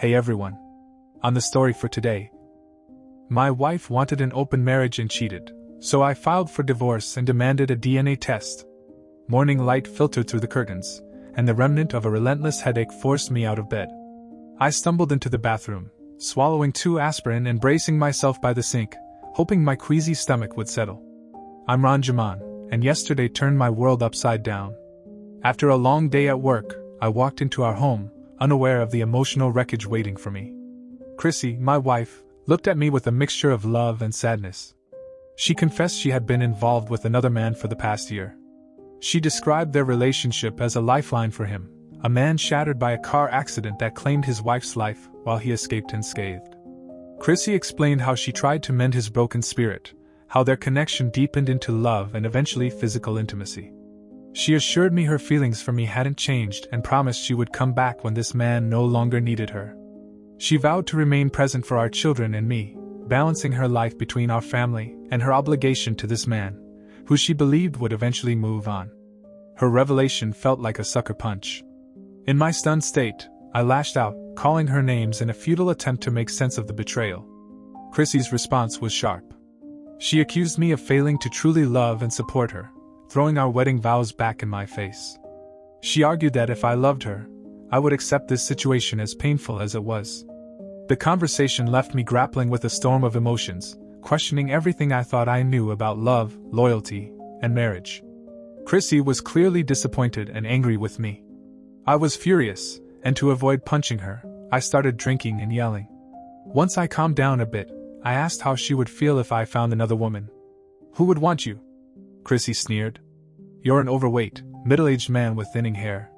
Hey everyone. On the story for today. My wife wanted an open marriage and cheated, so I filed for divorce and demanded a DNA test. Morning light filtered through the curtains, and the remnant of a relentless headache forced me out of bed. I stumbled into the bathroom, swallowing 2 aspirin and bracing myself by the sink, hoping my queasy stomach would settle. I'm Ron Jaman, and yesterday turned my world upside down. After a long day at work, I walked into our home, unaware of the emotional wreckage waiting for me. Chrissy, my wife, looked at me with a mixture of love and sadness. She confessed she had been involved with another man for the past year. She described their relationship as a lifeline for him, a man shattered by a car accident that claimed his wife's life while he escaped unscathed. Chrissy explained how she tried to mend his broken spirit, how their connection deepened into love and eventually physical intimacy. She assured me her feelings for me hadn't changed and promised she would come back when this man no longer needed her. She vowed to remain present for our children and me, balancing her life between our family and her obligation to this man, who she believed would eventually move on. Her revelation felt like a sucker punch. In my stunned state, I lashed out, calling her names in a futile attempt to make sense of the betrayal. Chrissy's response was sharp. She accused me of failing to truly love and support her, throwing our wedding vows back in my face. She argued that if I loved her, I would accept this situation as painful as it was. The conversation left me grappling with a storm of emotions, questioning everything I thought I knew about love, loyalty, and marriage. Chrissy was clearly disappointed and angry with me. I was furious, and to avoid punching her, I started drinking and yelling. Once I calmed down a bit, I asked how she would feel if I found another woman. Who would want you? Chrissy sneered. You're an overweight, middle-aged man with thinning hair.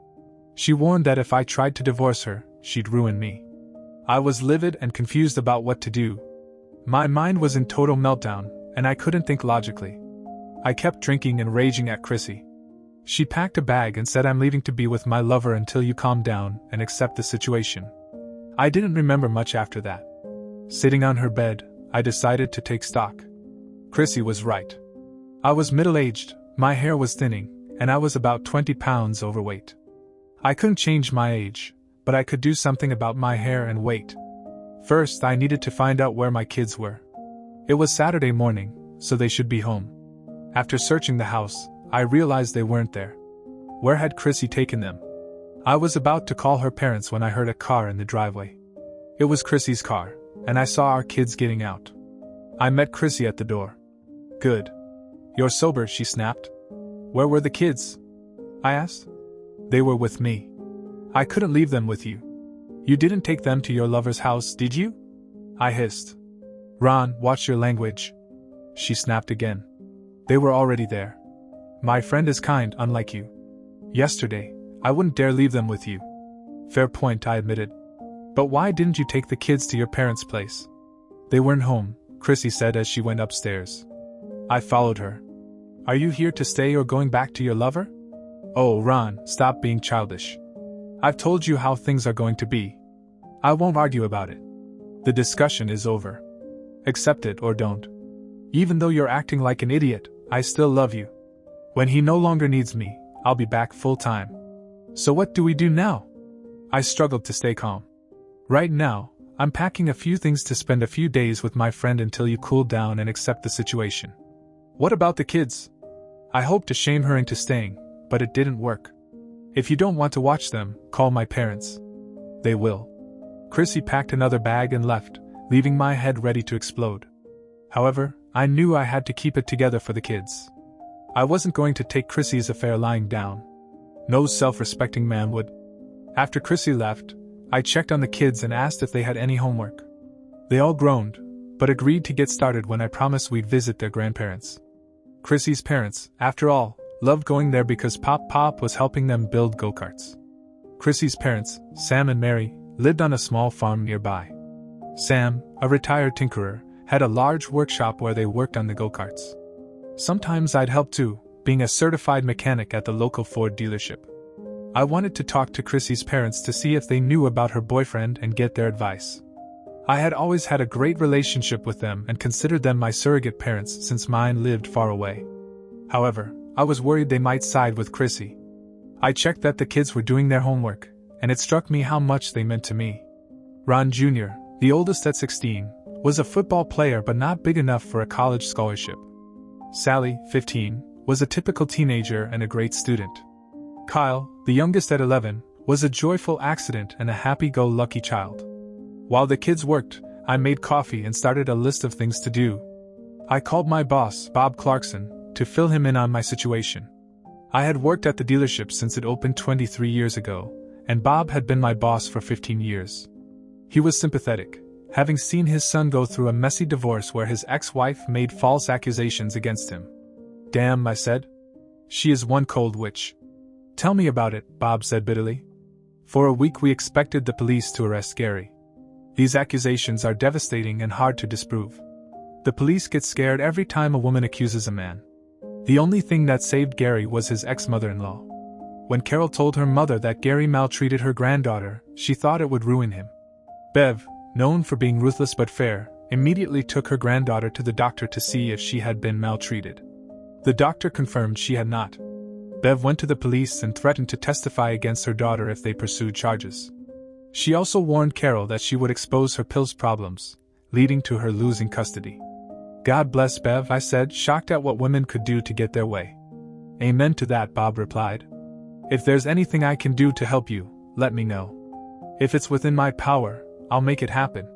She warned that if I tried to divorce her, she'd ruin me. I was livid and confused about what to do. My mind was in total meltdown, and I couldn't think logically. I kept drinking and raging at Chrissy. She packed a bag and said, I'm leaving to be with my lover until you calm down and accept the situation. I didn't remember much after that. Sitting on her bed, I decided to take stock. Chrissy was right. I was middle-aged, my hair was thinning, and I was about 20 pounds overweight. I couldn't change my age, but I could do something about my hair and weight. First, I needed to find out where my kids were. It was Saturday morning, so they should be home. After searching the house, I realized they weren't there. Where had Chrissy taken them? I was about to call her parents when I heard a car in the driveway. It was Chrissy's car, and I saw our kids getting out. I met Chrissy at the door. Good. You're sober, she snapped. Where were the kids? I asked. They were with me. I couldn't leave them with you. You didn't take them to your lover's house, did you? I hissed. Ron, watch your language. She snapped again. They were already there. My friend is kind, unlike you. Yesterday, I wouldn't dare leave them with you. Fair point, I admitted. But why didn't you take the kids to your parents' place? They weren't home, Chrissy said as she went upstairs. I followed her. Are you here to stay or going back to your lover? Oh, Ron, stop being childish. I've told you how things are going to be. I won't argue about it. The discussion is over. Accept it or don't. Even though you're acting like an idiot, I still love you. When he no longer needs me, I'll be back full-time. So what do we do now? I struggled to stay calm. Right now, I'm packing a few things to spend a few days with my friend until you cool down and accept the situation. What about the kids? I hoped to shame her into staying, but it didn't work. If you don't want to watch them, call my parents. They will. Chrissy packed another bag and left, leaving my head ready to explode. However, I knew I had to keep it together for the kids. I wasn't going to take Chrissy's affair lying down. No self-respecting man would. After Chrissy left, I checked on the kids and asked if they had any homework. They all groaned, but agreed to get started when I promised we'd visit their grandparents. Chrissy's parents, after all, loved going there because Pop was helping them build go-karts. Chrissy's parents, Sam and Mary, lived on a small farm nearby. Sam, a retired tinkerer, had a large workshop where they worked on the go-karts. Sometimes I'd help too, being a certified mechanic at the local Ford dealership. I wanted to talk to Chrissy's parents to see if they knew about her boyfriend and get their advice. I had always had a great relationship with them and considered them my surrogate parents since mine lived far away. However, I was worried they might side with Chrissy. I checked that the kids were doing their homework, and it struck me how much they meant to me. Ron Jr., the oldest at 16, was a football player but not big enough for a college scholarship. Sally, 15, was a typical teenager and a great student. Kyle, the youngest at 11, was a joyful accident and a happy-go-lucky child. While the kids worked, I made coffee and started a list of things to do. I called my boss, Bob Clarkson, to fill him in on my situation. I had worked at the dealership since it opened 23 years ago, and Bob had been my boss for 15 years. He was sympathetic, having seen his son go through a messy divorce where his ex-wife made false accusations against him. "Damn," I said. "She is one cold witch." "Tell me about it," Bob said bitterly. For a week we expected the police to arrest Gary. These accusations are devastating and hard to disprove. The police get scared every time a woman accuses a man. The only thing that saved Gary was his ex-mother-in-law. When Carol told her mother that Gary maltreated her granddaughter, she thought it would ruin him. Bev, known for being ruthless but fair, immediately took her granddaughter to the doctor to see if she had been maltreated. The doctor confirmed she had not. Bev went to the police and threatened to testify against her daughter if they pursued charges. She also warned Carol that she would expose her pills problems, leading to her losing custody. "God bless Bev," I said, shocked at what women could do to get their way. "Amen to that," Bob replied. "If there's anything I can do to help you, let me know. If it's within my power, I'll make it happen."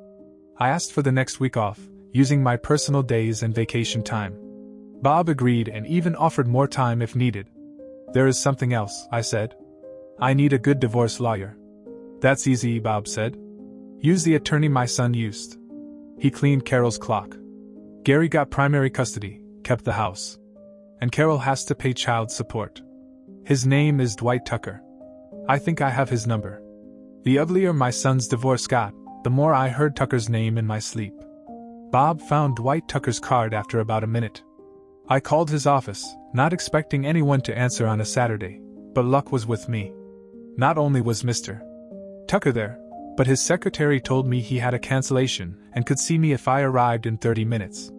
I asked for the next week off, using my personal days and vacation time. Bob agreed and even offered more time if needed. "There is something else," I said. "I need a good divorce lawyer." "That's easy," Bob said. "Use the attorney my son used." He cleaned Carol's clock. Gary got primary custody, kept the house. And Carol has to pay child support. His name is Dwight Tucker. I think I have his number. The uglier my son's divorce got, the more I heard Tucker's name in my sleep. Bob found Dwight Tucker's card after about a minute. I called his office, not expecting anyone to answer on a Saturday, but luck was with me. Not only was Mr. Tucker there, but his secretary told me he had a cancellation and could see me if I arrived in 30 minutes.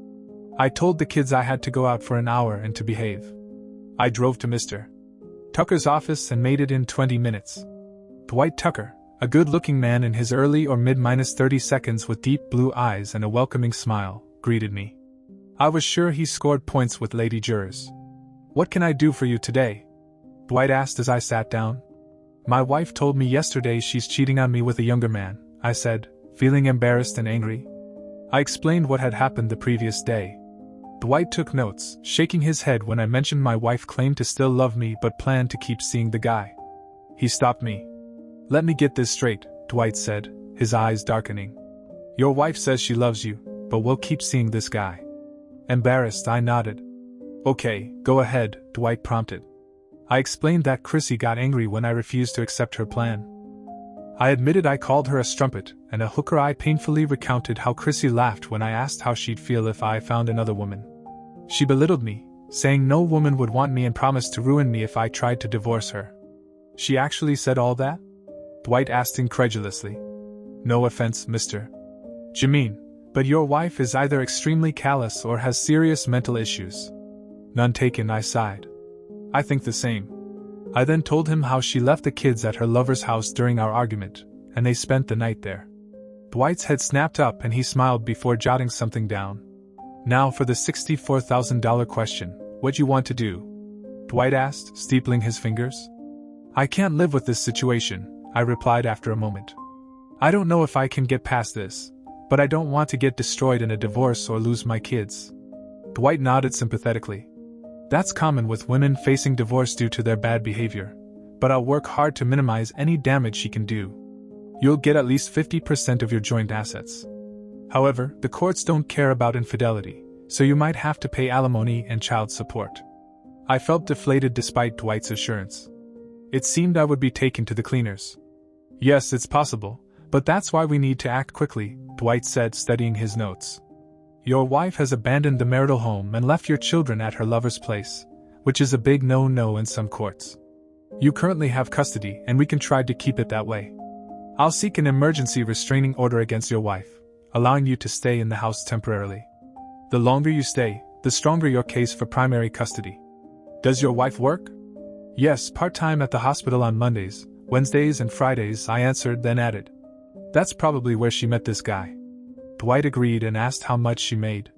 I told the kids I had to go out for an hour and to behave. I drove to Mr. Tucker's office and made it in 20 minutes. Dwight Tucker, a good-looking man in his early or mid-30 seconds with deep blue eyes and a welcoming smile, greeted me. I was sure he scored points with lady jurors. "What can I do for you today?" Dwight asked as I sat down. "My wife told me yesterday she's cheating on me with a younger man," I said, feeling embarrassed and angry. I explained what had happened the previous day. Dwight took notes, shaking his head when I mentioned my wife claimed to still love me but planned to keep seeing the guy. He stopped me. "Let me get this straight," Dwight said, his eyes darkening. "Your wife says she loves you, but we'll keep seeing this guy." Embarrassed, I nodded. "Okay, go ahead," Dwight prompted. I explained that Chrissy got angry when I refused to accept her plan. I admitted I called her a strumpet and a hooker. I painfully recounted how Chrissy laughed when I asked how she'd feel if I found another woman. She belittled me, saying no woman would want me and promised to ruin me if I tried to divorce her. "She actually said all that?" Dwight asked incredulously. "No offense, Mr. Jameen, but your wife is either extremely callous or has serious mental issues." "None taken," I sighed. "I think the same." I then told him how she left the kids at her lover's house during our argument, and they spent the night there. Dwight's head snapped up and he smiled before jotting something down. "Now for the $64,000 question, what you want to do?" Dwight asked, steepling his fingers. "I can't live with this situation," I replied after a moment. "I don't know if I can get past this, but I don't want to get destroyed in a divorce or lose my kids." Dwight nodded sympathetically. "That's common with women facing divorce due to their bad behavior, but I'll work hard to minimize any damage she can do. You'll get at least 50% of your joint assets. However, the courts don't care about infidelity, so you might have to pay alimony and child support." I felt deflated despite Dwight's assurance. It seemed I would be taken to the cleaners. "Yes, it's possible, but that's why we need to act quickly," Dwight said, studying his notes. "Your wife has abandoned the marital home and left your children at her lover's place, which is a big no-no in some courts. You currently have custody and we can try to keep it that way. I'll seek an emergency restraining order against your wife, allowing you to stay in the house temporarily. The longer you stay, the stronger your case for primary custody." "Does your wife work?" "Yes, part-time at the hospital on Mondays, Wednesdays and Fridays," I answered, then added. That's probably where she met this guy. Dwight agreed and asked how much she made.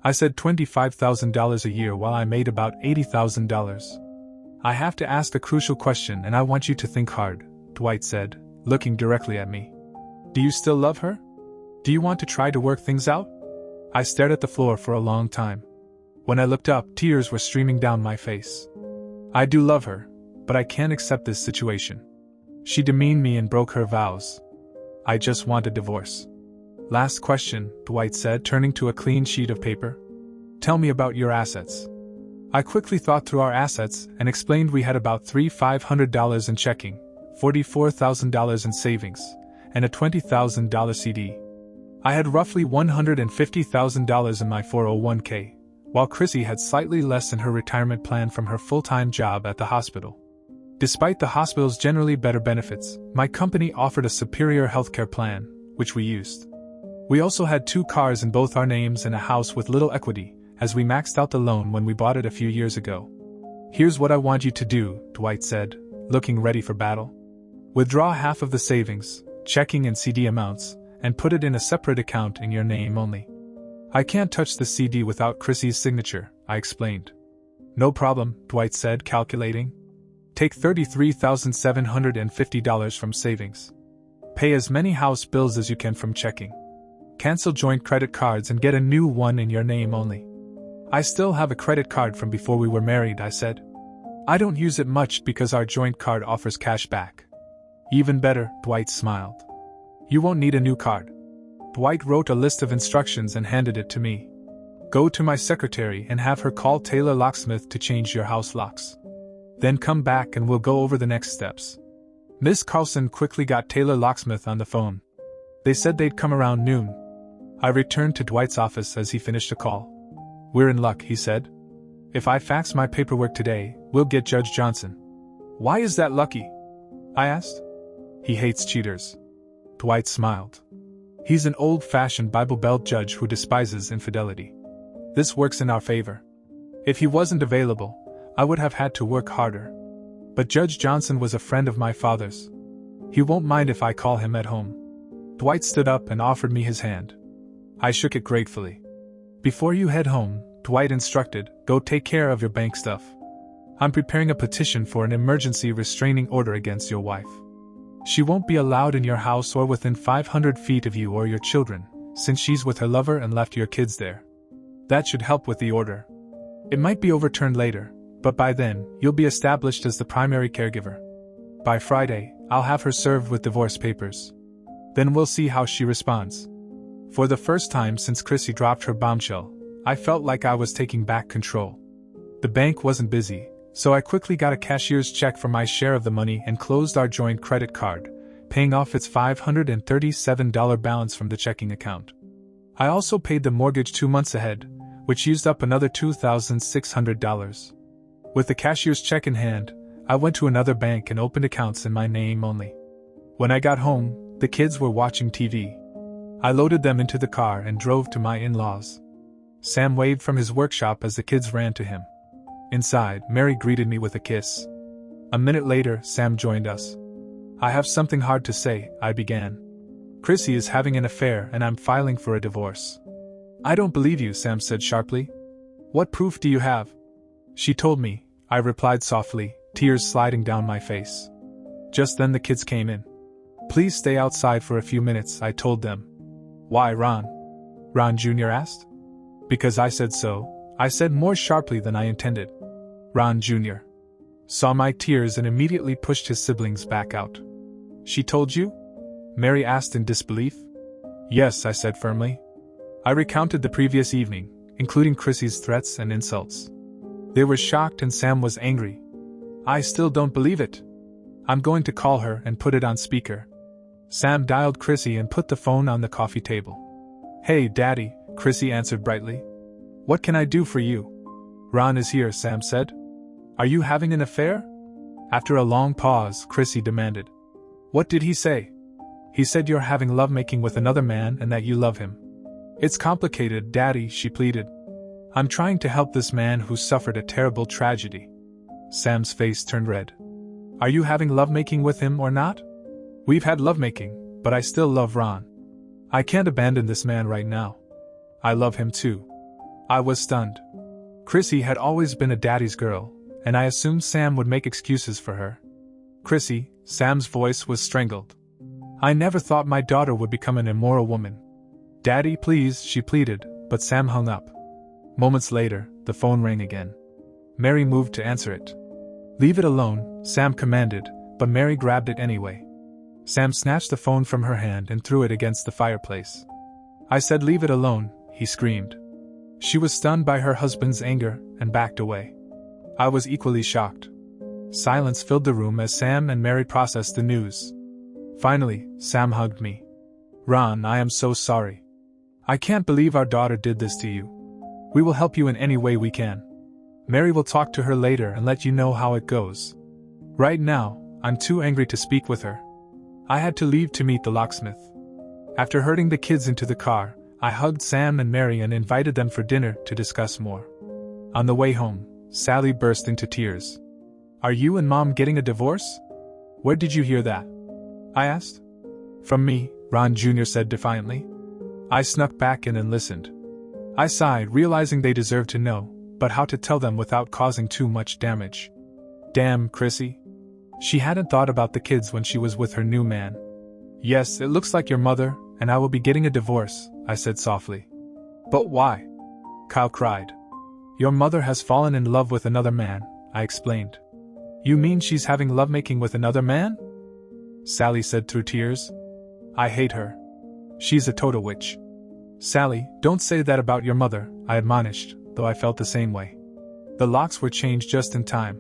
I said $25,000 a year while I made about $80,000. I have to ask a crucial question and I want you to think hard, Dwight said, looking directly at me. Do you still love her? Do you want to try to work things out? I stared at the floor for a long time. When I looked up, tears were streaming down my face. I do love her, but I can't accept this situation. She demeaned me and broke her vows. I just want a divorce. Last question, Dwight said, turning to a clean sheet of paper. Tell me about your assets. I quickly thought through our assets and explained we had about $3,500 in checking, $44,000 in savings, and a $20,000 CD. I had roughly $150,000 in my 401k, while Chrissy had slightly less in her retirement plan from her full-time job at the hospital. Despite the hospital's generally better benefits, my company offered a superior healthcare plan, which we used. We also had 2 cars in both our names and a house with little equity, as we maxed out the loan when we bought it a few years ago. Here's what I want you to do, Dwight said, looking ready for battle. Withdraw half of the savings, checking and CD amounts, and put it in a separate account in your name only. I can't touch the CD without Chrissy's signature, I explained. No problem, Dwight said, calculating. Take $33,750 from savings. Pay as many house bills as you can from checking. Cancel joint credit cards and get a new one in your name only. I still have a credit card from before we were married, I said. I don't use it much because our joint card offers cash back. Even better, Dwight smiled. You won't need a new card. Dwight wrote a list of instructions and handed it to me. Go to my secretary and have her call Taylor Locksmith to change your house locks. Then come back and we'll go over the next steps. Miss Carlson quickly got Taylor Locksmith on the phone. They said they'd come around noon. I returned to Dwight's office as he finished the call. We're in luck, he said. If I fax my paperwork today, we'll get Judge Johnson. Why is that lucky? I asked. He hates cheaters. Dwight smiled. He's an old-fashioned Bible Belt judge who despises infidelity. This works in our favor. If he wasn't available, I would have had to work harder. But Judge Johnson was a friend of my father's. He won't mind if I call him at home. Dwight stood up and offered me his hand. I shook it gratefully. Before you head home, Dwight instructed, go take care of your bank stuff. I'm preparing a petition for an emergency restraining order against your wife. She won't be allowed in your house or within 500 feet of you or your children, since she's with her lover and left your kids there. That should help with the order. It might be overturned later, but by then, you'll be established as the primary caregiver. By Friday, I'll have her served with divorce papers. Then we'll see how she responds. For the first time since Chrissy dropped her bombshell, I felt like I was taking back control. The bank wasn't busy, so I quickly got a cashier's check for my share of the money and closed our joint credit card, paying off its $537 balance from the checking account. I also paid the mortgage 2 months ahead, which used up another $2,600. With the cashier's check in hand, I went to another bank and opened accounts in my name only. When I got home, the kids were watching TV. I loaded them into the car and drove to my in-laws. Sam waved from his workshop as the kids ran to him. Inside, Mary greeted me with a kiss. A minute later, Sam joined us. I have something hard to say, I began. Chrissy is having an affair and I'm filing for a divorce. I don't believe you, Sam said sharply. What proof do you have? She told me, I replied softly, tears sliding down my face. Just then the kids came in. Please stay outside for a few minutes, I told them. Why, Ron? Ron Jr. asked. Because I said so, I said more sharply than I intended. Ron Jr. saw my tears and immediately pushed his siblings back out. She told you? Mary asked in disbelief. Yes, I said firmly. I recounted the previous evening, including Chrissy's threats and insults. They were shocked and Sam was angry. I still don't believe it. I'm going to call her and put it on speaker. Sam dialed Chrissy and put the phone on the coffee table. Hey, Daddy, Chrissy answered brightly. What can I do for you? Ron is here, Sam said. Are you having an affair? After a long pause, Chrissy demanded. What did he say? He said you're having lovemaking with another man and that you love him. It's complicated, Daddy, she pleaded. I'm trying to help this man who suffered a terrible tragedy. Sam's face turned red. Are you having lovemaking with him or not? We've had lovemaking, but I still love Ron. I can't abandon this man right now. I love him too. I was stunned. Chrissy had always been a daddy's girl, and I assumed Sam would make excuses for her. Chrissy, Sam's voice was strangled. I never thought my daughter would become an immoral woman. Daddy, please, she pleaded, but Sam hung up. Moments later, the phone rang again. Mary moved to answer it. Leave it alone, Sam commanded, but Mary grabbed it anyway. Sam snatched the phone from her hand and threw it against the fireplace. I said leave it alone, he screamed. She was stunned by her husband's anger and backed away. I was equally shocked. Silence filled the room as Sam and Mary processed the news. Finally, Sam hugged me. Ron, I am so sorry. I can't believe our daughter did this to you. We will help you in any way we can. Mary will talk to her later and let you know how it goes. Right now, I'm too angry to speak with her. I had to leave to meet the locksmith. After herding the kids into the car, I hugged Sam and Mary and invited them for dinner to discuss more. On the way home, Sally burst into tears. Are you and Mom getting a divorce? Where did you hear that? I asked. From me, Ron Jr. said defiantly. I snuck back in and listened. I sighed, realizing they deserved to know, but how to tell them without causing too much damage. Damn, Chrissy. She hadn't thought about the kids when she was with her new man. Yes, it looks like your mother, and I will be getting a divorce, I said softly. But why? Kyle cried. Your mother has fallen in love with another man, I explained. You mean she's having lovemaking with another man? Sally said through tears. I hate her. She's a total witch. Sally, don't say that about your mother, I admonished, though I felt the same way. The locks were changed just in time.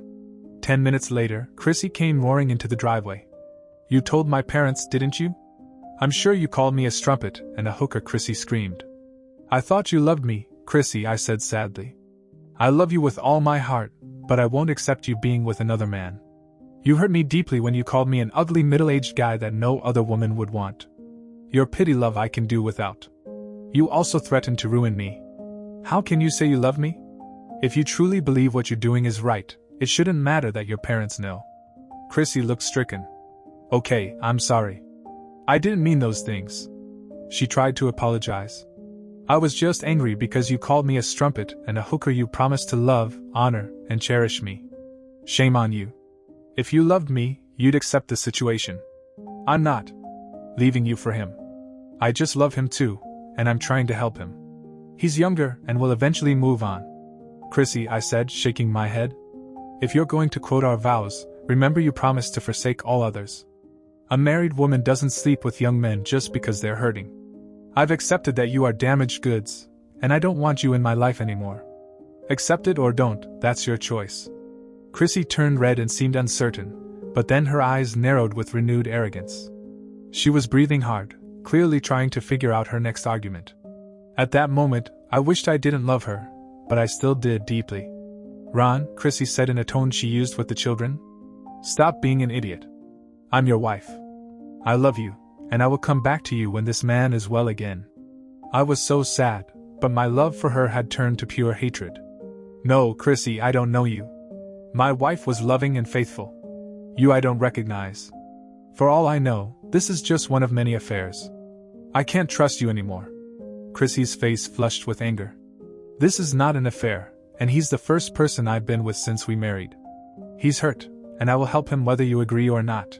10 minutes later, Chrissy came roaring into the driveway. You told my parents, didn't you? I'm sure you called me a strumpet and a hooker, Chrissy screamed. I thought you loved me, Chrissy, I said sadly. I love you with all my heart, but I won't accept you being with another man. You hurt me deeply when you called me an ugly middle-aged guy that no other woman would want. Your pity love I can do without. You also threatened to ruin me. How can you say you love me? If you truly believe what you're doing is right, it shouldn't matter that your parents know. Chrissy looked stricken. Okay, I'm sorry. I didn't mean those things. She tried to apologize. I was just angry because you called me a strumpet and a hooker. You promised to love, honor, and cherish me. Shame on you. If you loved me, you'd accept the situation. I'm not leaving you for him. I just love him too, and I'm trying to help him. He's younger and will eventually move on. Chrissy, I said, shaking my head. If you're going to quote our vows, remember you promised to forsake all others. A married woman doesn't sleep with young men just because they're hurting. I've accepted that you are damaged goods, and I don't want you in my life anymore. Accept it or don't, that's your choice. Chrissy turned red and seemed uncertain, but then her eyes narrowed with renewed arrogance. She was breathing hard, clearly trying to figure out her next argument. At that moment, I wished I didn't love her, but I still did deeply. Ron, Chrissy said in a tone she used with the children. Stop being an idiot. I'm your wife. I love you, and I will come back to you when this man is well again. I was so sad, but my love for her had turned to pure hatred. No, Chrissy, I don't know you. My wife was loving and faithful. You I don't recognize. For all I know, this is just one of many affairs. I can't trust you anymore. Chrissy's face flushed with anger. This is not an affair, and he's the first person I've been with since we married. He's hurt, and I will help him whether you agree or not.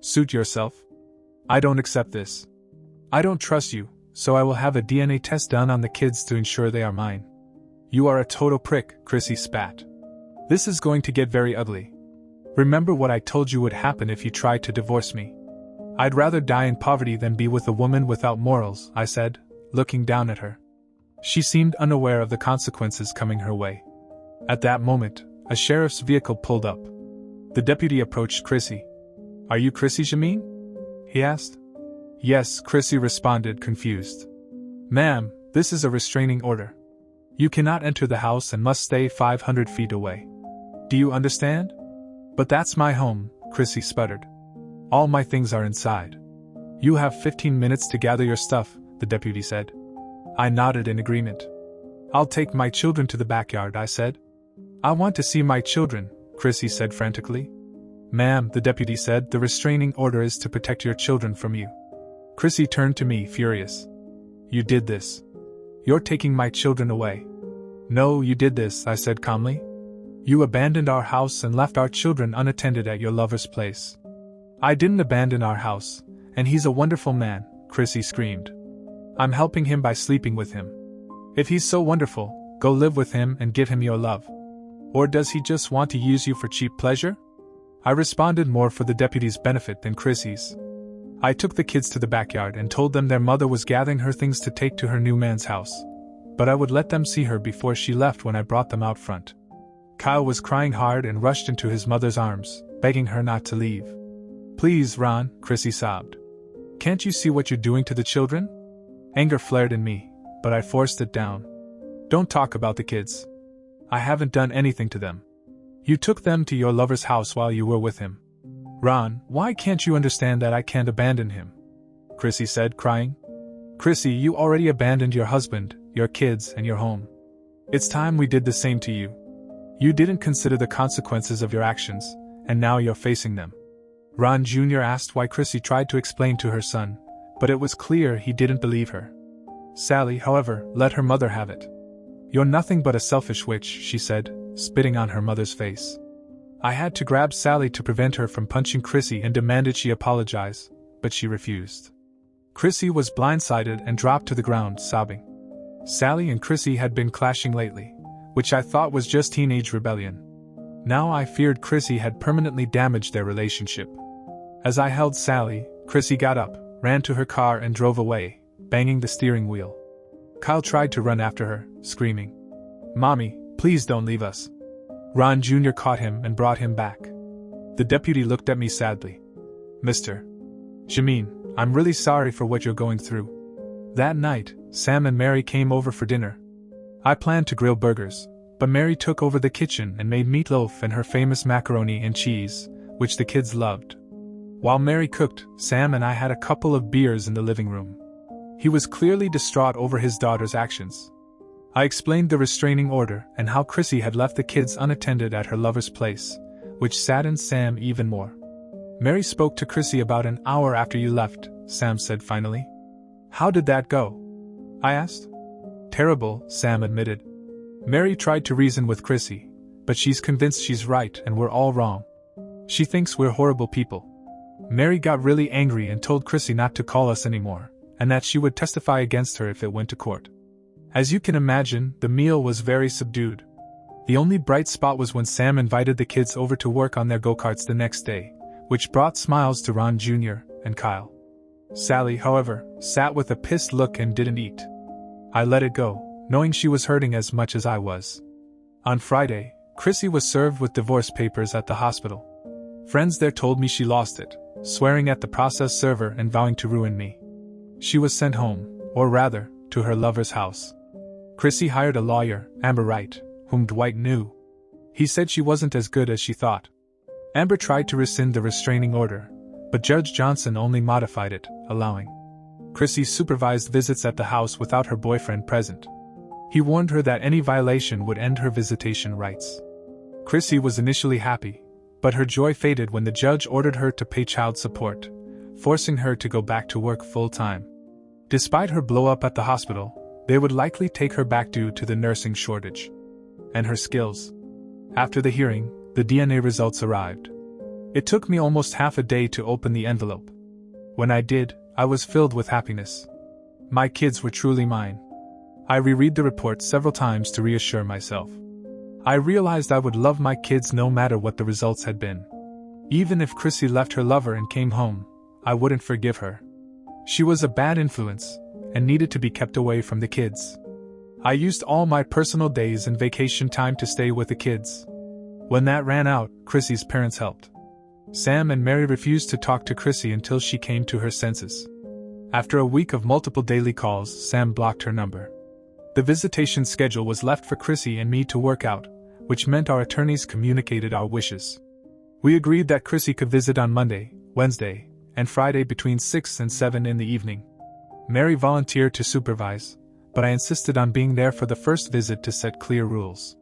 Suit yourself. I don't accept this. I don't trust you, so I will have a DNA test done on the kids to ensure they are mine. You are a total prick, Chrissy spat. This is going to get very ugly. Remember what I told you would happen if you tried to divorce me. I'd rather die in poverty than be with a woman without morals, I said, looking down at her. She seemed unaware of the consequences coming her way. At that moment, a sheriff's vehicle pulled up. The deputy approached Chrissy. Are you Chrissy Jameen? He asked. Yes, Chrissy responded, confused. Ma'am, this is a restraining order. You cannot enter the house and must stay 500 feet away. Do you understand? But that's my home, Chrissy sputtered. All my things are inside. You have 15 minutes to gather your stuff, the deputy said. I nodded in agreement. I'll take my children to the backyard, I said. I want to see my children, Chrissy said frantically. Ma'am, the deputy said, the restraining order is to protect your children from you. Chrissy turned to me, furious. You did this. You're taking my children away. No, you did this, I said calmly. You abandoned our house and left our children unattended at your lover's place. I didn't abandon our house, and he's a wonderful man, Chrissy screamed. I'm helping him by sleeping with him. If he's so wonderful, go live with him and give him your love. Or does he just want to use you for cheap pleasure? I responded more for the deputy's benefit than Chrissy's. I took the kids to the backyard and told them their mother was gathering her things to take to her new man's house, but I would let them see her before she left when I brought them out front. Kyle was crying hard and rushed into his mother's arms, begging her not to leave. Please, Ron, Chrissy sobbed. Can't you see what you're doing to the children? Anger flared in me, but I forced it down. Don't talk about the kids. I haven't done anything to them. You took them to your lover's house while you were with him. Ron, why can't you understand that I can't abandon him? Chrissy said, crying. Chrissy, you already abandoned your husband, your kids, and your home. It's time we did the same to you. You didn't consider the consequences of your actions, and now you're facing them. Ron Jr. asked why Chrissy tried to explain to her son, but it was clear he didn't believe her. Sally, however, let her mother have it. You're nothing but a selfish witch, she said, spitting on her mother's face. I had to grab Sally to prevent her from punching Chrissy and demanded she apologize, but she refused. Chrissy was blindsided and dropped to the ground, sobbing. Sally and Chrissy had been clashing lately, which I thought was just teenage rebellion. Now I feared Chrissy had permanently damaged their relationship. As I held Sally, Chrissy got up, ran to her car and drove away, banging the steering wheel. Kyle tried to run after her, screaming, Mommy, please don't leave us. Ron Jr. caught him and brought him back. The deputy looked at me sadly. Mr. Jameen, I'm really sorry for what you're going through. That night, Sam and Mary came over for dinner. I planned to grill burgers, but Mary took over the kitchen and made meatloaf and her famous macaroni and cheese, which the kids loved. While Mary cooked, Sam and I had a couple of beers in the living room. He was clearly distraught over his daughter's actions. I explained the restraining order and how Chrissy had left the kids unattended at her lover's place, which saddened Sam even more. Mary spoke to Chrissy about an hour after you left, Sam said finally. How did that go? I asked. Terrible, Sam admitted. Mary tried to reason with Chrissy, but she's convinced she's right and we're all wrong. She thinks we're horrible people. Mary got really angry and told Chrissy not to call us anymore, and that she would testify against her if it went to court. As you can imagine, the meal was very subdued. The only bright spot was when Sam invited the kids over to work on their go-karts the next day, which brought smiles to Ron Jr. and Kyle. Sally, however, sat with a pissed look and didn't eat. I let it go, knowing she was hurting as much as I was. On Friday, Chrissy was served with divorce papers at the hospital. Friends there told me she lost it, swearing at the process server and vowing to ruin me. She was sent home, or rather, to her lover's house. Chrissy hired a lawyer, Amber Wright, whom Dwight knew. He said she wasn't as good as she thought. Amber tried to rescind the restraining order, but Judge Johnson only modified it, allowing Chrissy supervised visits at the house without her boyfriend present. He warned her that any violation would end her visitation rights. Chrissy was initially happy, but her joy faded when the judge ordered her to pay child support, forcing her to go back to work full-time. Despite her blow-up at the hospital, they would likely take her back due to the nursing shortage and her skills. After the hearing, the DNA results arrived. It took me almost half a day to open the envelope. When I did, I was filled with happiness. My kids were truly mine. I reread the report several times to reassure myself. I realized I would love my kids no matter what the results had been. Even if Chrissy left her lover and came home, I wouldn't forgive her. She was a bad influence, and needed to be kept away from the kids. I used all my personal days and vacation time to stay with the kids. When that ran out, Chrissy's parents helped. Sam and Mary refused to talk to Chrissy until she came to her senses. After a week of multiple daily calls, Sam blocked her number. The visitation schedule was left for Chrissy and me to work out, which meant our attorneys communicated our wishes. We agreed that Chrissy could visit on Monday, Wednesday, and Friday between 6 and 7 in the evening. Mary volunteered to supervise, but I insisted on being there for the first visit to set clear rules.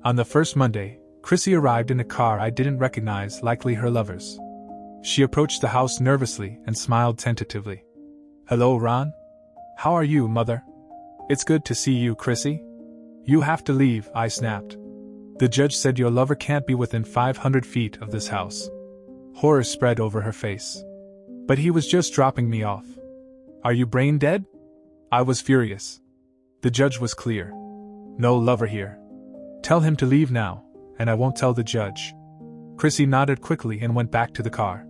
On the first Monday, Chrissy arrived in a car I didn't recognize, likely her lover's. She approached the house nervously and smiled tentatively. Hello, Ron? How are you, mother? It's good to see you, Chrissy. You have to leave, I snapped. The judge said your lover can't be within 500 feet of this house. Horror spread over her face. But he was just dropping me off. Are you brain dead? I was furious. The judge was clear. No lover here. Tell him to leave now, and I won't tell the judge. Chrissy nodded quickly and went back to the car.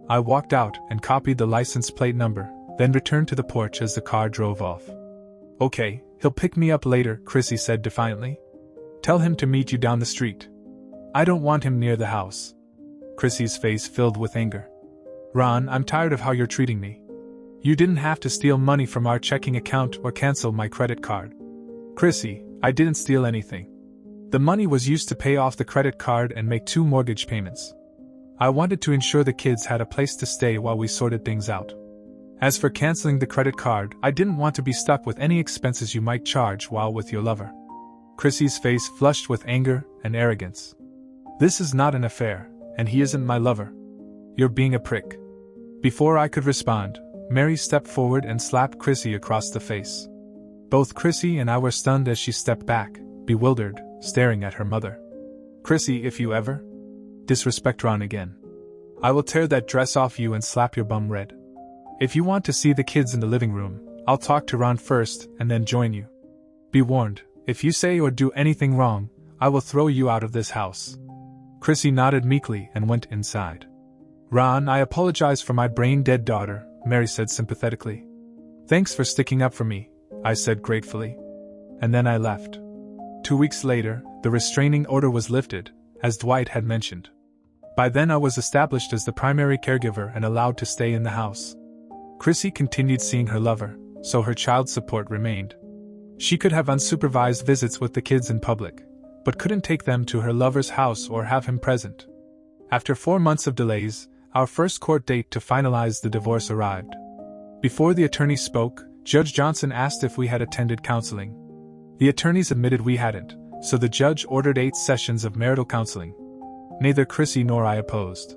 I walked out and copied the license plate number, then returned to the porch as the car drove off. Okay, he'll pick me up later, Chrissy said defiantly. Tell him to meet you down the street. I don't want him near the house. Chrissy's face filled with anger. Ron, I'm tired of how you're treating me. You didn't have to steal money from our checking account or cancel my credit card. Chrissy, I didn't steal anything. The money was used to pay off the credit card and make 2 mortgage payments. I wanted to ensure the kids had a place to stay while we sorted things out. As for canceling the credit card, I didn't want to be stuck with any expenses you might charge while with your lover. Chrissy's face flushed with anger and arrogance. This is not an affair, and he isn't my lover. You're being a prick. Before I could respond, Mary stepped forward and slapped Chrissy across the face. Both Chrissy and I were stunned as she stepped back, bewildered, staring at her mother. Chrissy, if you ever disrespect Ron again, I will tear that dress off you and slap your bum red. If you want to see the kids in the living room, I'll talk to Ron first and then join you. Be warned, if you say or do anything wrong, I will throw you out of this house. Chrissy nodded meekly and went inside. Ron, I apologize for my brain-dead daughter, Mary said sympathetically. Thanks for sticking up for me, I said gratefully. And then I left. 2 weeks later, the restraining order was lifted, as Dwight had mentioned. By then I was established as the primary caregiver and allowed to stay in the house. Chrissy continued seeing her lover, so her child support remained. She could have unsupervised visits with the kids in public, but couldn't take them to her lover's house or have him present. After 4 months of delays, our first court date to finalize the divorce arrived. Before the attorney spoke, Judge Johnson asked if we had attended counseling. The attorneys admitted we hadn't, so the judge ordered 8 sessions of marital counseling. Neither Chrissy nor I opposed.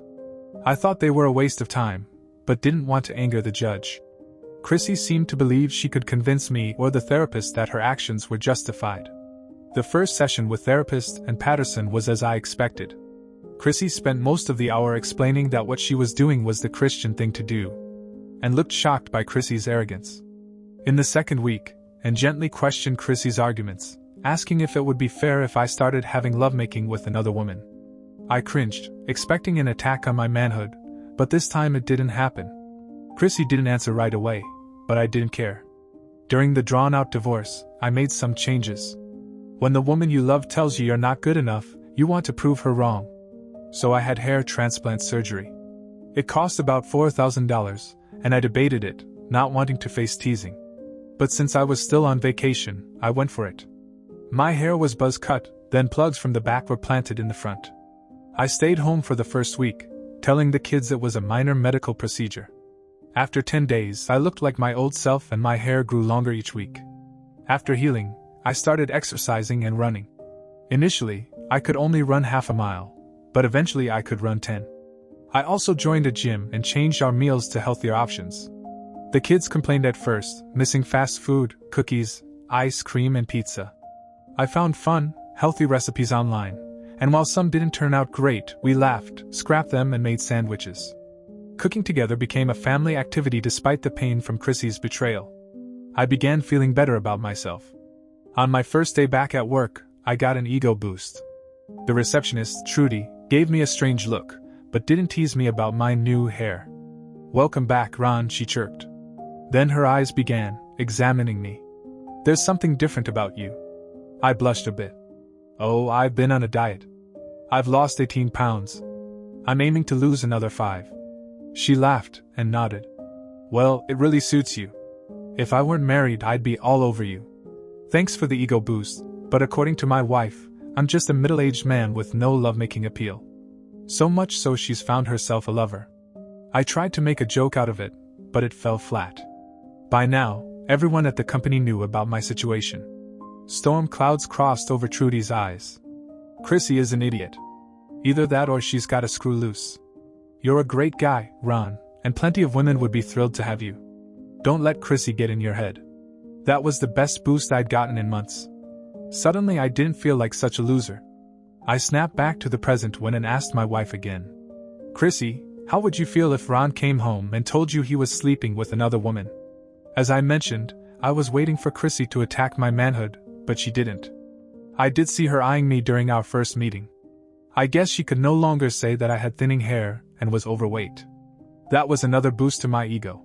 I thought they were a waste of time, but didn't want to anger the judge. Chrissy seemed to believe she could convince me or the therapist that her actions were justified. The first session with therapist and Patterson was as I expected. Chrissy spent most of the hour explaining that what she was doing was the Christian thing to do, and looked shocked by Chrissy's arrogance. In the second week, and gently questioned Chrissy's arguments, asking if it would be fair if I started having lovemaking with another woman. I cringed, expecting an attack on my manhood, but this time it didn't happen. Chrissy didn't answer right away, but I didn't care. During the drawn-out divorce, I made some changes. When the woman you love tells you you're not good enough, you want to prove her wrong. So I had hair transplant surgery. It cost about $4,000, and I debated it, not wanting to face teasing. But since I was still on vacation, I went for it. My hair was buzz cut, then plugs from the back were planted in the front. I stayed home for the first week, telling the kids it was a minor medical procedure. After 10 days, I looked like my old self and my hair grew longer each week. After healing, I started exercising and running. Initially, I could only run half a mile, but eventually I could run 10. I also joined a gym and changed our meals to healthier options. The kids complained at first, missing fast food, cookies, ice cream and pizza. I found fun, healthy recipes online, and while some didn't turn out great, we laughed, scrapped them and made sandwiches. Cooking together became a family activity despite the pain from Chrissy's betrayal. I began feeling better about myself. On my first day back at work, I got an ego boost. The receptionist, Trudy, gave me a strange look, but didn't tease me about my new hair. "Welcome back, Ron," she chirped. Then her eyes began examining me. "There's something different about you." I blushed a bit. "Oh, I've been on a diet. I've lost 18 pounds. I'm aiming to lose another 5. She laughed and nodded. "Well, it really suits you. If I weren't married, I'd be all over you. Thanks for the ego boost, but according to my wife, I'm just a middle-aged man with no lovemaking appeal." So much so she's found herself a lover. I tried to make a joke out of it, but it fell flat. By now, everyone at the company knew about my situation. Storm clouds crossed over Trudy's eyes. "Chrissy is an idiot. Either that or she's got a screw loose. You're a great guy, Ron, and plenty of women would be thrilled to have you. Don't let Chrissy get in your head. That was the best boost I'd gotten in months. Suddenly I didn't feel like such a loser. I snapped back to the present when and asked my wife again. Chrissy, how would you feel if Ron came home and told you he was sleeping with another woman? As I mentioned, I was waiting for Chrissy to attack my manhood, but she didn't. I did see her eyeing me during our first meeting. I guess she could no longer say that I had thinning hair and was overweight. That was another boost to my ego.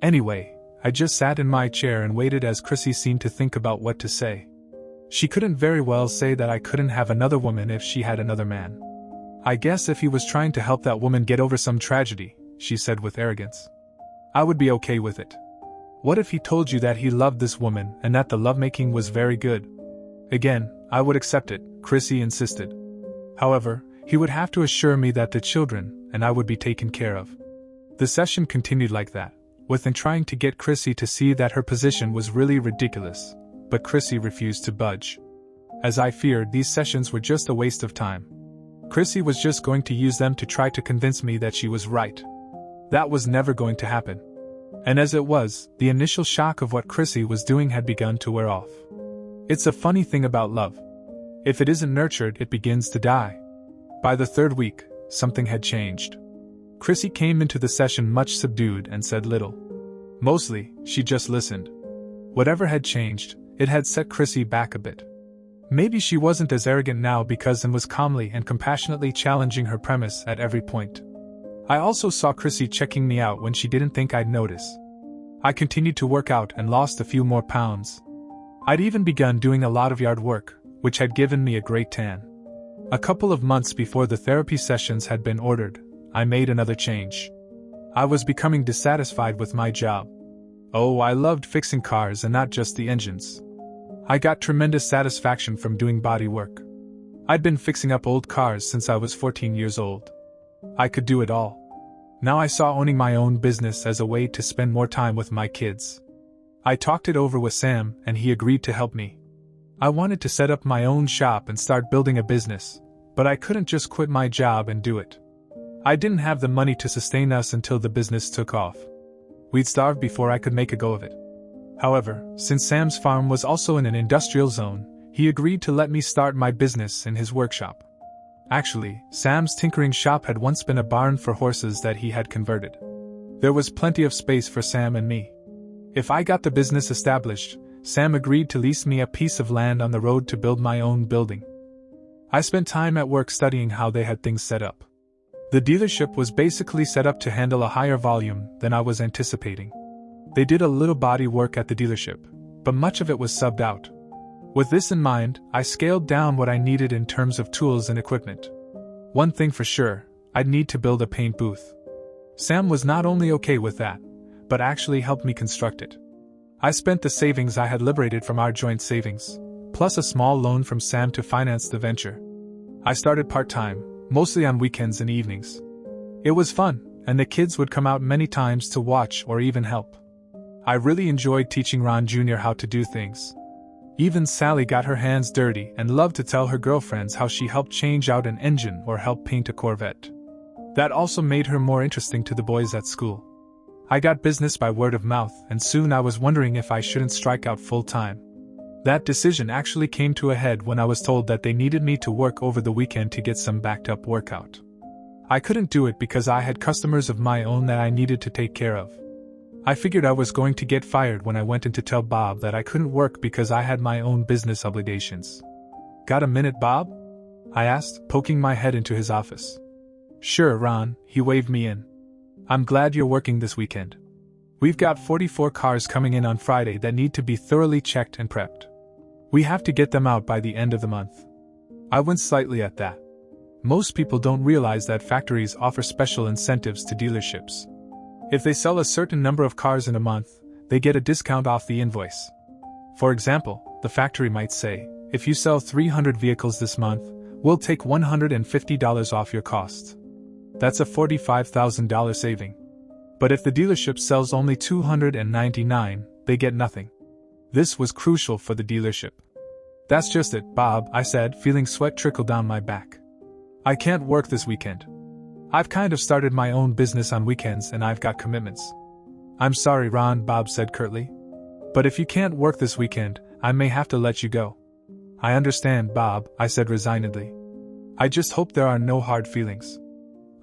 Anyway, I just sat in my chair and waited as Chrissy seemed to think about what to say. She couldn't very well say that I couldn't have another woman if she had another man. I guess if he was trying to help that woman get over some tragedy, she said with arrogance, I would be okay with it. What if he told you that he loved this woman and that the lovemaking was very good? Again, I would accept it, Chrissy insisted. However, he would have to assure me that the children and I would be taken care of. The session continued like that, within trying to get Chrissy to see that her position was really ridiculous, but Chrissy refused to budge. As I feared, these sessions were just a waste of time. Chrissy was just going to use them to try to convince me that she was right. That was never going to happen. And as it was, the initial shock of what Chrissy was doing had begun to wear off. It's a funny thing about love. If it isn't nurtured, it begins to die. By the third week, something had changed. Chrissy came into the session much subdued and said little. Mostly, she just listened. Whatever had changed, it had set Chrissy back a bit. Maybe she wasn't as arrogant now because and was calmly and compassionately challenging her premise at every point. I also saw Chrissy checking me out when she didn't think I'd notice. I continued to work out and lost a few more pounds. I'd even begun doing a lot of yard work, which had given me a great tan. A couple of months before the therapy sessions had been ordered, I made another change. I was becoming dissatisfied with my job. Oh, I loved fixing cars and not just the engines. I got tremendous satisfaction from doing body work. I'd been fixing up old cars since I was 14 years old. I could do it all. Now I saw owning my own business as a way to spend more time with my kids. I talked it over with Sam and he agreed to help me. I wanted to set up my own shop and start building a business, but I couldn't just quit my job and do it. I didn't have the money to sustain us until the business took off. We'd starve before I could make a go of it. However, since Sam's farm was also in an industrial zone, he agreed to let me start my business in his workshop. Actually, Sam's tinkering shop had once been a barn for horses that he had converted. There was plenty of space for Sam and me. If I got the business established, Sam agreed to lease me a piece of land on the road to build my own building. I spent time at work studying how they had things set up. The dealership was basically set up to handle a higher volume than I was anticipating. They did a little body work at the dealership, but much of it was subbed out. With this in mind, I scaled down what I needed in terms of tools and equipment. One thing for sure, I'd need to build a paint booth. Sam was not only okay with that, but actually helped me construct it. I spent the savings I had liberated from our joint savings, plus a small loan from Sam to finance the venture. I started part-time, mostly on weekends and evenings. It was fun, and the kids would come out many times to watch or even help. I really enjoyed teaching Ron Jr. how to do things. Even Sally got her hands dirty and loved to tell her girlfriends how she helped change out an engine or help paint a Corvette. That also made her more interesting to the boys at school. I got business by word of mouth, and soon I was wondering if I shouldn't strike out full-time. That decision actually came to a head when I was told that they needed me to work over the weekend to get some backed-up workout. I couldn't do it because I had customers of my own that I needed to take care of. I figured I was going to get fired when I went in to tell Bob that I couldn't work because I had my own business obligations. Got a minute, Bob? I asked, poking my head into his office. Sure, Ron, he waved me in. I'm glad you're working this weekend. We've got 44 cars coming in on Friday that need to be thoroughly checked and prepped. We have to get them out by the end of the month. I winced slightly at that. Most people don't realize that factories offer special incentives to dealerships. If they sell a certain number of cars in a month, they get a discount off the invoice. For example, the factory might say, if you sell 300 vehicles this month, we'll take $150 off your costs. That's a $45,000 saving. But if the dealership sells only 299, they get nothing. This was crucial for the dealership. That's just it, Bob, I said, feeling sweat trickle down my back. I can't work this weekend. I've kind of started my own business on weekends and I've got commitments. I'm sorry, Ron, Bob said curtly. But if you can't work this weekend, I may have to let you go. I understand, Bob, I said resignedly. I just hope there are no hard feelings.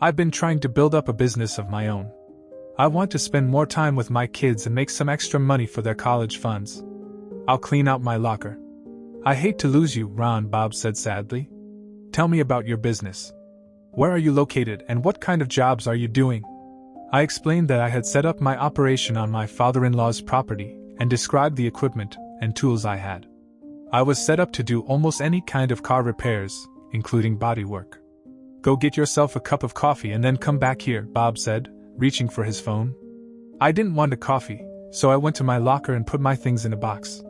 I've been trying to build up a business of my own. I want to spend more time with my kids and make some extra money for their college funds. I'll clean out my locker. I hate to lose you, Ron, Bob said sadly. Tell me about your business. Where are you located and what kind of jobs are you doing? I explained that I had set up my operation on my father-in-law's property and described the equipment and tools I had. I was set up to do almost any kind of car repairs, including bodywork. Go get yourself a cup of coffee and then come back here, Bob said, reaching for his phone. I didn't want a coffee, so I went to my locker and put my things in a box.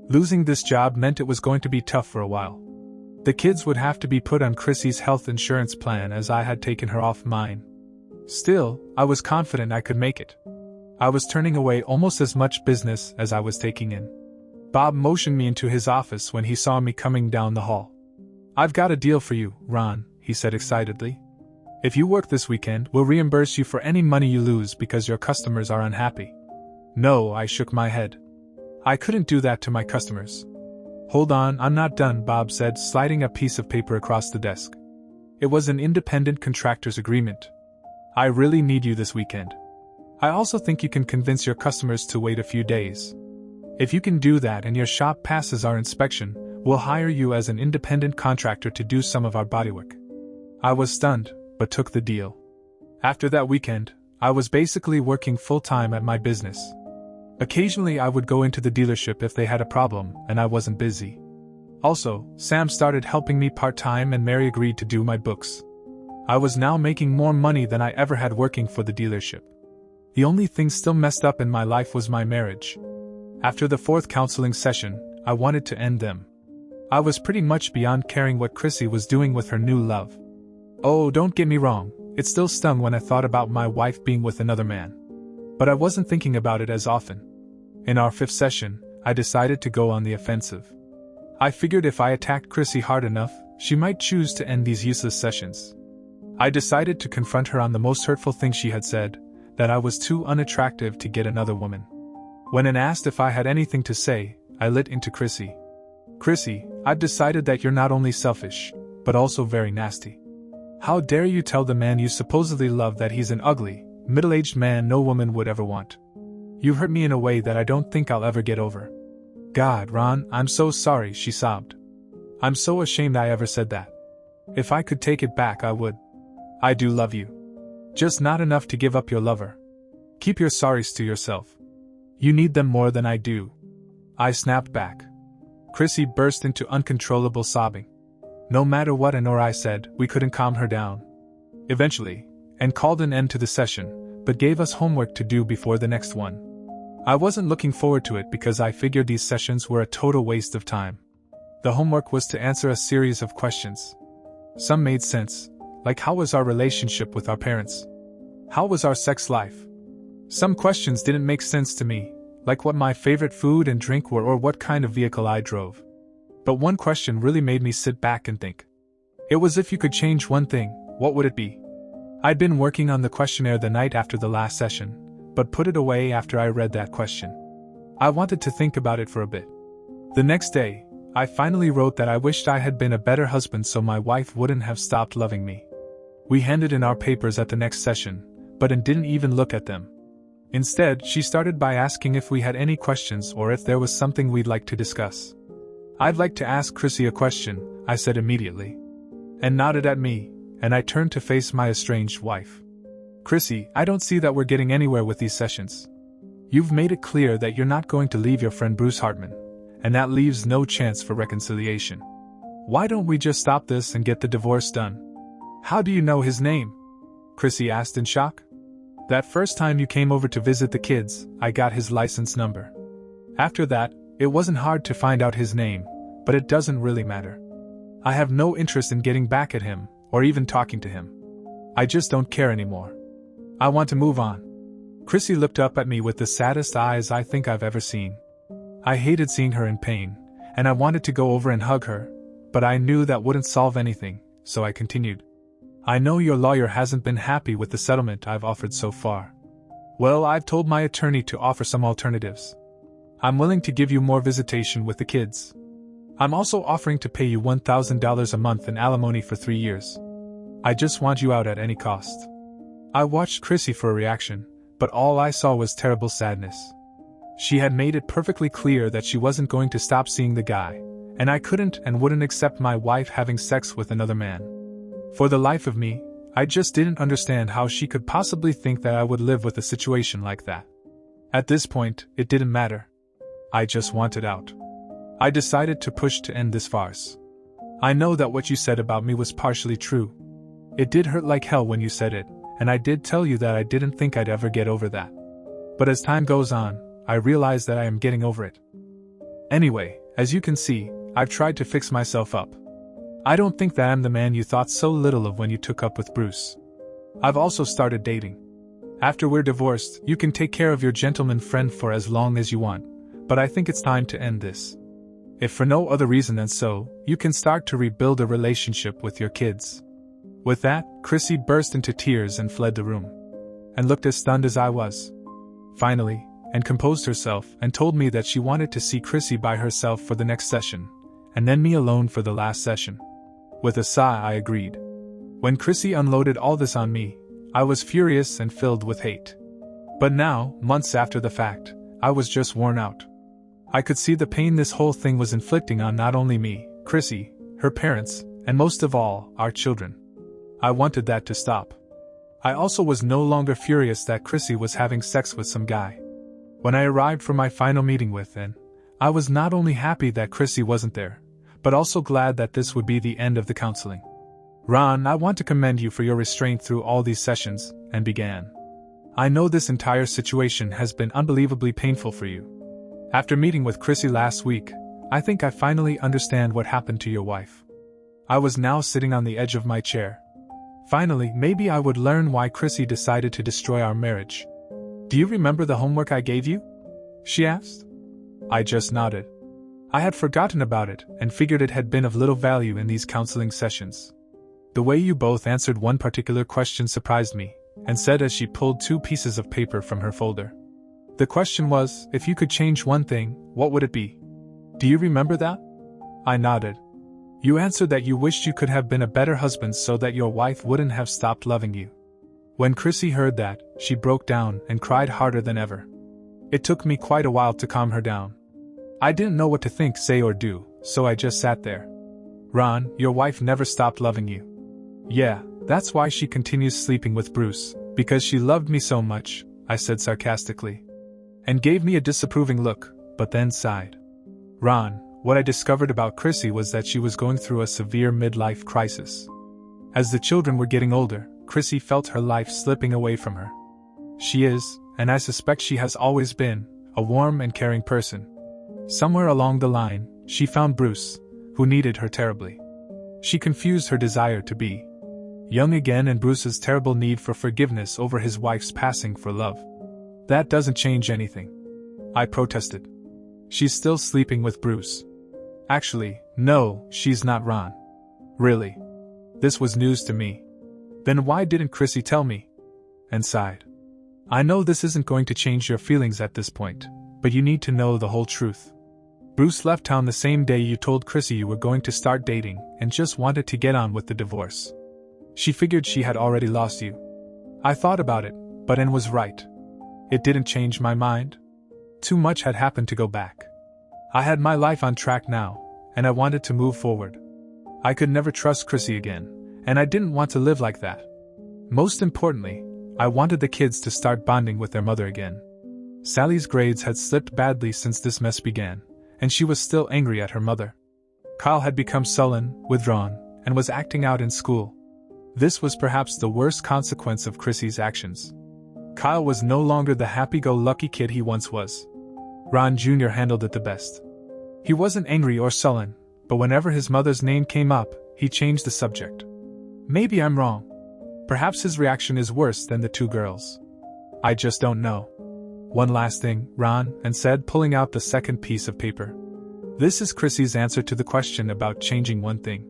Losing this job meant it was going to be tough for a while. The kids would have to be put on Chrissy's health insurance plan as I had taken her off mine. Still, I was confident I could make it. I was turning away almost as much business as I was taking in. Bob motioned me into his office when he saw me coming down the hall. I've got a deal for you, Ron, he said excitedly. If you work this weekend, we'll reimburse you for any money you lose because your customers are unhappy. No, I shook my head. I couldn't do that to my customers. Hold on, I'm not done, Bob said, sliding a piece of paper across the desk. It was an independent contractor's agreement. I really need you this weekend. I also think you can convince your customers to wait a few days. If you can do that and your shop passes our inspection, we'll hire you as an independent contractor to do some of our bodywork. I was stunned, but took the deal. After that weekend, I was basically working full-time at my business. Occasionally I would go into the dealership if they had a problem and I wasn't busy. Also, Sam started helping me part-time and Mary agreed to do my books. I was now making more money than I ever had working for the dealership. The only thing still messed up in my life was my marriage. After the 4th counseling session, I wanted to end them. I was pretty much beyond caring what Chrissy was doing with her new love. Oh, don't get me wrong, it still stung when I thought about my wife being with another man. But I wasn't thinking about it as often. In our 5th session, I decided to go on the offensive. I figured if I attacked Chrissy hard enough, she might choose to end these useless sessions. I decided to confront her on the most hurtful thing she had said, that I was too unattractive to get another woman. When asked if I had anything to say, I lit into Chrissy. Chrissy, I've decided that you're not only selfish, but also very nasty. How dare you tell the man you supposedly love that he's an ugly, middle-aged man no woman would ever want. You hurt me in a way that I don't think I'll ever get over. God, Ron, I'm so sorry, she sobbed. I'm so ashamed I ever said that. If I could take it back, I would. I do love you. Just not enough to give up your lover. Keep your sorries to yourself. You need them more than I do. I snapped back. Chrissy burst into uncontrollable sobbing. No matter what Ann or I said, we couldn't calm her down. Eventually, Ann called an end to the session, but gave us homework to do before the next one. I wasn't looking forward to it because I figured these sessions were a total waste of time. The homework was to answer a series of questions. Some made sense, like how was our relationship with our parents? How was our sex life? Some questions didn't make sense to me, like what my favorite food and drink were or what kind of vehicle I drove. But one question really made me sit back and think. It was if you could change one thing, what would it be? I'd been working on the questionnaire the night after the last session, but put it away after I read that question. I wanted to think about it for a bit. The next day, I finally wrote that I wished I had been a better husband so my wife wouldn't have stopped loving me. We handed in our papers at the next session, but Ann didn't even look at them. Instead, she started by asking if we had any questions or if there was something we'd like to discuss. I'd like to ask Chrissy a question, I said immediately. Ann nodded at me, and I turned to face my estranged wife. Chrissy, I don't see that we're getting anywhere with these sessions. You've made it clear that you're not going to leave your friend Bruce Hartman, and that leaves no chance for reconciliation. Why don't we just stop this and get the divorce done? How do you know his name? Chrissy asked in shock. That first time you came over to visit the kids, I got his license number. After that, it wasn't hard to find out his name, but it doesn't really matter. I have no interest in getting back at him, or even talking to him. I just don't care anymore. I want to move on. Chrissy looked up at me with the saddest eyes I think I've ever seen. I hated seeing her in pain, and I wanted to go over and hug her, but I knew that wouldn't solve anything, so I continued. I know your lawyer hasn't been happy with the settlement I've offered so far. Well, I've told my attorney to offer some alternatives. I'm willing to give you more visitation with the kids. I'm also offering to pay you $1,000 a month in alimony for 3 years. I just want you out at any cost. I watched Chrissy for a reaction, but all I saw was terrible sadness. She had made it perfectly clear that she wasn't going to stop seeing the guy, and I couldn't and wouldn't accept my wife having sex with another man. For the life of me, I just didn't understand how she could possibly think that I would live with a situation like that. At this point, it didn't matter. I just wanted out. I decided to push to end this farce. I know that what you said about me was partially true. It did hurt like hell when you said it, and I did tell you that I didn't think I'd ever get over that. But as time goes on, I realize that I am getting over it. Anyway, as you can see, I've tried to fix myself up. I don't think that I'm the man you thought so little of when you took up with Bruce. I've also started dating. After we're divorced, you can take care of your gentleman friend for as long as you want, but I think it's time to end this. If for no other reason than so, you can start to rebuild a relationship with your kids. With that, Chrissy burst into tears and fled the room. And looked as stunned as I was. Finally, and composed herself and told me that she wanted to see Chrissy by herself for the next session, and then me alone for the last session. With a sigh, I agreed. When Chrissy unloaded all this on me, I was furious and filled with hate. But now, months after the fact, I was just worn out. I could see the pain this whole thing was inflicting on not only me, Chrissy, her parents, and most of all, our children. I wanted that to stop. I also was no longer furious that Chrissy was having sex with some guy. When I arrived for my final meeting with N, I was not only happy that Chrissy wasn't there, but also glad that this would be the end of the counseling. Ron, I want to commend you for your restraint through all these sessions, and began. I know this entire situation has been unbelievably painful for you. After meeting with Chrissy last week, I think I finally understand what happened to your wife. I was now sitting on the edge of my chair. Finally, maybe I would learn why Chrissy decided to destroy our marriage. Do you remember the homework I gave you? She asked. I just nodded. I had forgotten about it and figured it had been of little value in these counseling sessions. The way you both answered one particular question surprised me, and said as she pulled 2 pieces of paper from her folder. The question was, if you could change one thing, what would it be? Do you remember that? I nodded. You answered that you wished you could have been a better husband so that your wife wouldn't have stopped loving you. When Chrissy heard that, she broke down and cried harder than ever. It took me quite a while to calm her down. I didn't know what to think, say, or do, so I just sat there. Ron, your wife never stopped loving you. Yeah, that's why she continues sleeping with Bruce, because she loved me so much, I said sarcastically. And gave me a disapproving look, but then sighed. Ron, what I discovered about Chrissy was that she was going through a severe midlife crisis. As the children were getting older, Chrissy felt her life slipping away from her. She is, and I suspect she has always been, a warm and caring person. Somewhere along the line, she found Bruce, who needed her terribly. She confused her desire to be young again and Bruce's terrible need for forgiveness over his wife's passing for love. That doesn't change anything, I protested. She's still sleeping with Bruce. Actually, no, she's not, Ron. Really? This was news to me. Then why didn't Chrissy tell me? And sighed. I know this isn't going to change your feelings at this point, but you need to know the whole truth. Bruce left town the same day you told Chrissy you were going to start dating and just wanted to get on with the divorce. She figured she had already lost you. I thought about it, but Anne was right. It didn't change my mind. Too much had happened to go back. I had my life on track now, and I wanted to move forward. I could never trust Chrissy again, and I didn't want to live like that. Most importantly, I wanted the kids to start bonding with their mother again. Sally's grades had slipped badly since this mess began, and she was still angry at her mother. Kyle had become sullen, withdrawn, and was acting out in school. This was perhaps the worst consequence of Chrissy's actions. Kyle was no longer the happy-go-lucky kid he once was. Ron Jr. handled it the best. He wasn't angry or sullen, but whenever his mother's name came up, he changed the subject. Maybe I'm wrong. Perhaps his reaction is worse than the 2 girls. I just don't know. One last thing, Ron, and said, pulling out the second piece of paper. This is Chrissy's answer to the question about changing one thing.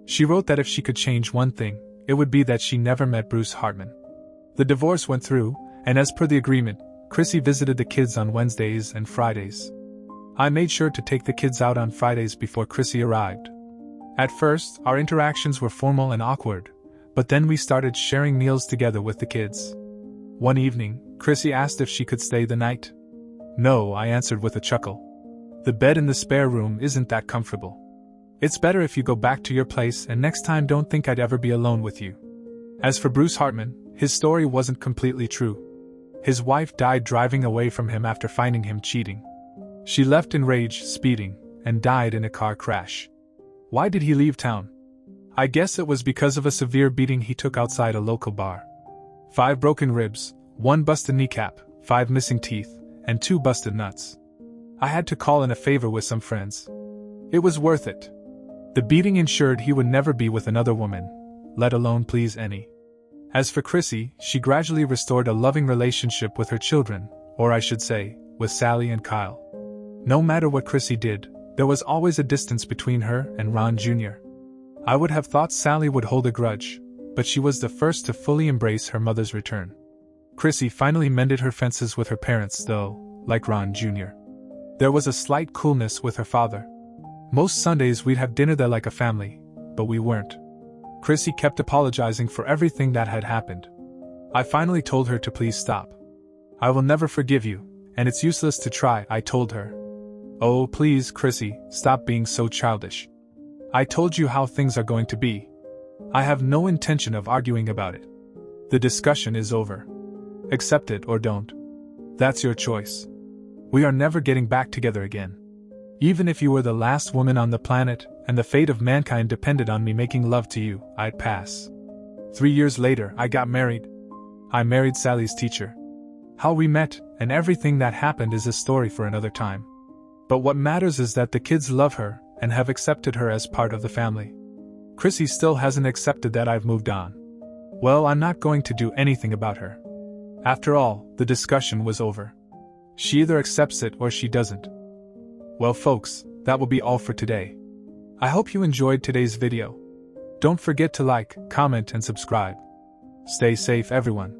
She wrote that if she could change one thing, it would be that she never met Bruce Hartman. The divorce went through, And as per the agreement, Chrissy visited the kids on Wednesdays and Fridays. I made sure to take the kids out on Fridays before Chrissy arrived. At first, our interactions were formal and awkward, but then we started sharing meals together with the kids. One evening, Chrissy asked if she could stay the night. No, I answered with a chuckle. The bed in the spare room isn't that comfortable. It's better if you go back to your place, and next time don't think I'd ever be alone with you. As for Bruce Hartman, his story wasn't completely true. His wife died driving away from him after finding him cheating. She left in rage, speeding, and died in a car crash. Why did he leave town? I guess it was because of a severe beating he took outside a local bar. 5 broken ribs, 1 busted kneecap, 5 missing teeth, and 2 busted nuts. I had to call in a favor with some friends. It was worth it. The beating ensured he would never be with another woman, let alone please any. As for Chrissy, she gradually restored a loving relationship with her children, or I should say, with Sally and Kyle. No matter what Chrissy did, there was always a distance between her and Ron Jr. I would have thought Sally would hold a grudge, but she was the first to fully embrace her mother's return. Chrissy finally mended her fences with her parents, though, like Ron Jr. There was a slight coolness with her father. Most Sundays we'd have dinner there like a family, but we weren't. Chrissy kept apologizing for everything that had happened. I finally told her to please stop. I will never forgive you, and it's useless to try, I told her. Oh, please, Chrissy, stop being so childish. I told you how things are going to be. I have no intention of arguing about it. The discussion is over. Accept it or don't. That's your choice. We are never getting back together again. Even if you were the last woman on the planet, and the fate of mankind depended on me making love to you, I'd pass. 3 years later, I got married. I married Sally's teacher. How we met, and everything that happened is a story for another time. But what matters is that the kids love her, and have accepted her as part of the family. Chrissy still hasn't accepted that I've moved on. Well, I'm not going to do anything about her. After all, the discussion was over. She either accepts it or she doesn't. Well folks, that will be all for today. I hope you enjoyed today's video. Don't forget to like, comment and subscribe. Stay safe everyone.